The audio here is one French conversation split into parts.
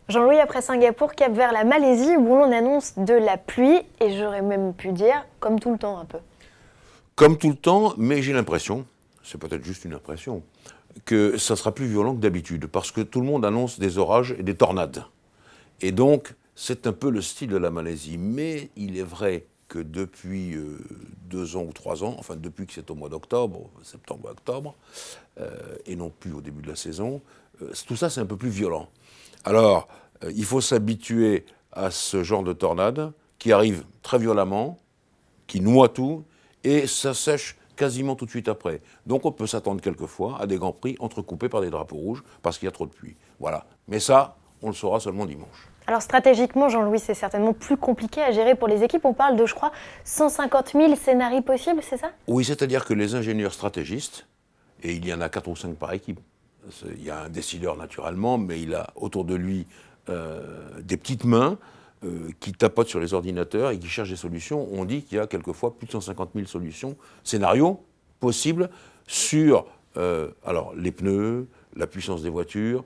Jean-Louis, après Singapour, cap vers la Malaisie où l'on annonce de la pluie et j'aurais même pu dire comme tout le temps un peu. Comme tout le temps, mais j'ai l'impression, c'est peut-être juste une impression, que ça sera plus violent que d'habitude, parce que tout le monde annonce des orages et des tornades. Et donc, c'est un peu le style de la Malaisie. Mais il est vrai que depuis 2 ans ou 3 ans, enfin depuis que c'est au mois d'octobre, septembre-octobre, et non plus au début de la saison, tout ça c'est un peu plus violent. Alors, il faut s'habituer à ce genre de tornade qui arrive très violemment, qui noie tout, et ça sèche quasiment tout de suite après. Donc on peut s'attendre quelquefois à des grands prix entrecoupés par des drapeaux rouges parce qu'il y a trop de pluie. Voilà. Mais ça, on le saura seulement dimanche. Alors stratégiquement, Jean-Louis, c'est certainement plus compliqué à gérer pour les équipes. On parle de, je crois, 150 000 scénarios possibles, c'est ça? Oui, c'est-à-dire que les ingénieurs stratégistes, et il y en a 4 ou 5 par équipe, il y a un décideur naturellement, mais il a autour de lui des petites mains qui tapotent sur les ordinateurs et qui cherchent des solutions. On dit qu'il y a quelquefois plus de 150 000 solutions, scénarios possibles sur alors, les pneus, la puissance des voitures,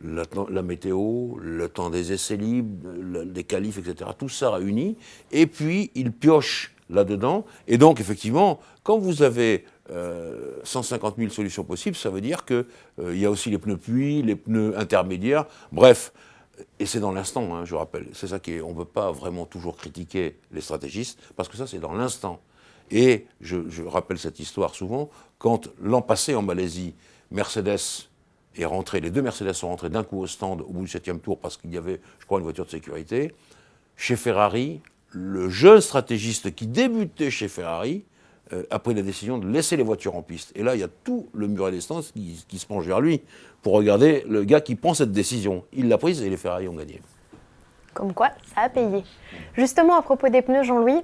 la météo, le temps des essais libres, les qualifs, etc. Tout ça réuni. Et puis, il pioche là-dedans. Et donc, effectivement, quand vous avez 150 000 solutions possibles, ça veut dire qu'il y a aussi les pneus pluie, les pneus intermédiaires. Bref, et c'est dans l'instant, hein, je rappelle. C'est ça qui est. On ne peut pas vraiment toujours critiquer les stratégistes, parce que ça, c'est dans l'instant. Et je rappelle cette histoire souvent, quand l'an passé en Malaisie, Mercedes est rentré, les 2 Mercedes sont rentrés d'un coup au stand au bout du 7e tour parce qu'il y avait, je crois, une voiture de sécurité. Chez Ferrari, le jeune stratégiste qui débutait chez Ferrari a pris la décision de laisser les voitures en piste. Et là, il y a tout le muret des stands qui se penche vers lui pour regarder le gars qui prend cette décision. Il l'a prise et les Ferrari ont gagné. Comme quoi, ça a payé. Justement, à propos des pneus, Jean-Louis,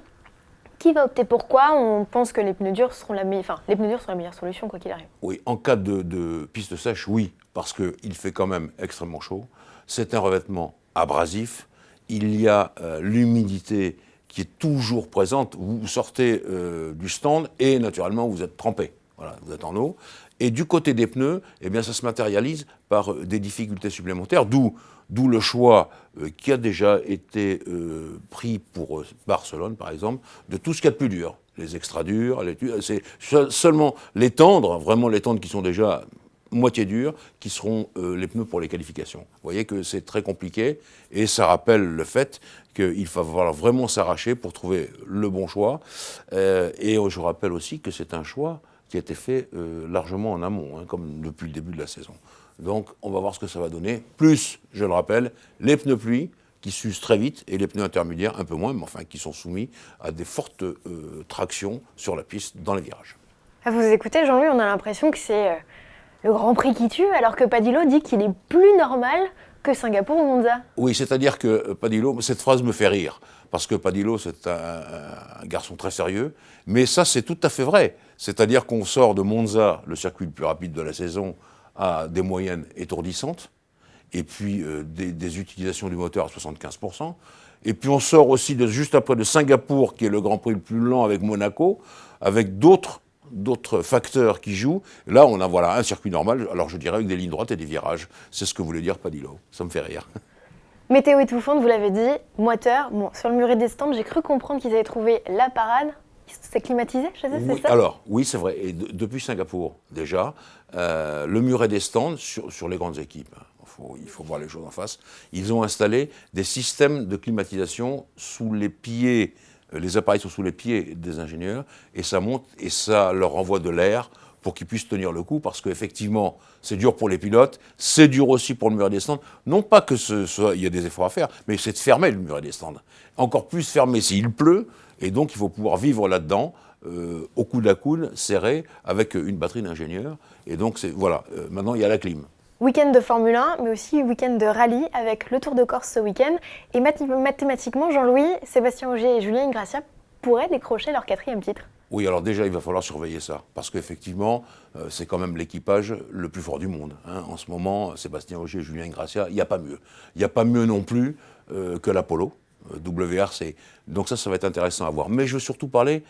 qui va opter pour quoi? On pense que les pneus durs seront la meilleure solution, quoi qu'il arrive. Oui, en cas de piste sèche, oui, parce qu'il fait quand même extrêmement chaud. C'est un revêtement abrasif. Il y a l'humidité qui est toujours présente. Vous sortez du stand et naturellement vous êtes trempé. Voilà, vous êtes en eau. Et du côté des pneus, eh bien, ça se matérialise par des difficultés supplémentaires, d'où le choix qui a déjà été pris pour Barcelone, par exemple, de tout ce qu'il y a de plus dur. Les extra durs, c'est seulement les tendres, vraiment les tendres qui sont déjà moitié durs, qui seront les pneus pour les qualifications. Vous voyez que c'est très compliqué et ça rappelle le fait qu'il va falloir vraiment s'arracher pour trouver le bon choix. Et je rappelle aussi que c'est un choix qui a été fait largement en amont, hein, comme depuis le début de la saison. Donc on va voir ce que ça va donner. Plus, je le rappelle, les pneus pluie qui s'usent très vite et les pneus intermédiaires un peu moins, mais enfin qui sont soumis à des fortes tractions sur la piste dans les virages. À vous écouter, Jean-Louis, on a l'impression que c'est le Grand Prix qui tue, alors que Padillo dit qu'il est plus normal que Singapour ou Monza. Oui, c'est-à-dire que Padillo, cette phrase me fait rire, parce que Padillo, c'est un garçon très sérieux, mais ça, c'est tout à fait vrai. C'est-à-dire qu'on sort de Monza, le circuit le plus rapide de la saison, à des moyennes étourdissantes, et puis des utilisations du moteur à 75%, et puis on sort aussi juste après de Singapour, qui est le Grand Prix le plus lent avec Monaco, avec d'autres facteurs qui jouent. Là, on a voilà, un circuit normal, alors je dirais avec des lignes droites et des virages. C'est ce que voulait dire Padillo. Ça me fait rire. Météo étouffante, vous l'avez dit, moteur. Bon, sur le muret des stands, j'ai cru comprendre qu'ils avaient trouvé la parade. C'est climatisé chez eux, Oui, c'est ça? alors, oui, c'est vrai. Et depuis Singapour, déjà, le muret des stands, sur les grandes équipes, hein, il faut voir les choses en face, ils ont installé des systèmes de climatisation sous les pieds. Les appareils sont sous les pieds des ingénieurs et ça monte et ça leur envoie de l'air pour qu'ils puissent tenir le coup parce qu'effectivement, c'est dur pour les pilotes, c'est dur aussi pour le muret des stands. Non pas que il y a des efforts à faire, mais c'est de fermer le muret des stands. Encore plus fermé s'il pleut et donc il faut pouvoir vivre là-dedans au coude à coude, serré, avec une batterie d'ingénieurs. Et donc, voilà, maintenant il y a la clim. Week-end de Formule 1, mais aussi week-end de rallye avec le Tour de Corse ce week-end. Et mathématiquement, Jean-Louis, Sébastien Ogier et Julien Ingrassia pourraient décrocher leur 4e titre. Oui, alors déjà, il va falloir surveiller ça, parce qu'effectivement, c'est quand même l'équipage le plus fort du monde. Hein. En ce moment, Sébastien Ogier et Julien Ingrassia, il n'y a pas mieux. Il n'y a pas mieux non plus que l'Apollo, WRC. Donc ça va être intéressant à voir. Mais je veux surtout parler,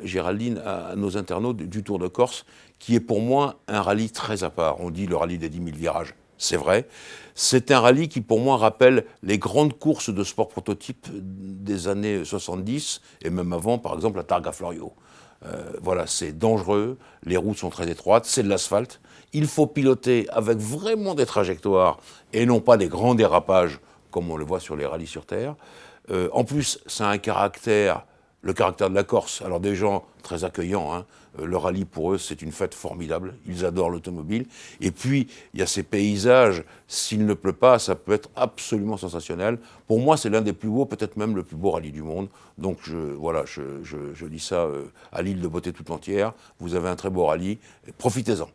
Géraldine, à nos internautes du Tour de Corse, qui est pour moi un rallye très à part. On dit le rallye des 10 000 virages. c'est vrai. C'est un rallye qui, pour moi, rappelle les grandes courses de sport prototype des années 70, et même avant, par exemple, la Targa Florio. Voilà, c'est dangereux, les routes sont très étroites, c'est de l'asphalte. Il faut piloter avec vraiment des trajectoires et non pas des grands dérapages comme on le voit sur les rallyes sur Terre. En plus, ça a un caractère, le caractère de la Corse. Alors des gens très accueillants, hein. Le rallye pour eux c'est une fête formidable, ils adorent l'automobile. Et puis il y a ces paysages, s'il ne pleut pas, ça peut être absolument sensationnel. Pour moi c'est l'un des plus beaux, peut-être même le plus beau rallye du monde. Donc je dis ça à l'île de beauté tout entière, vous avez un très beau rallye, profitez-en.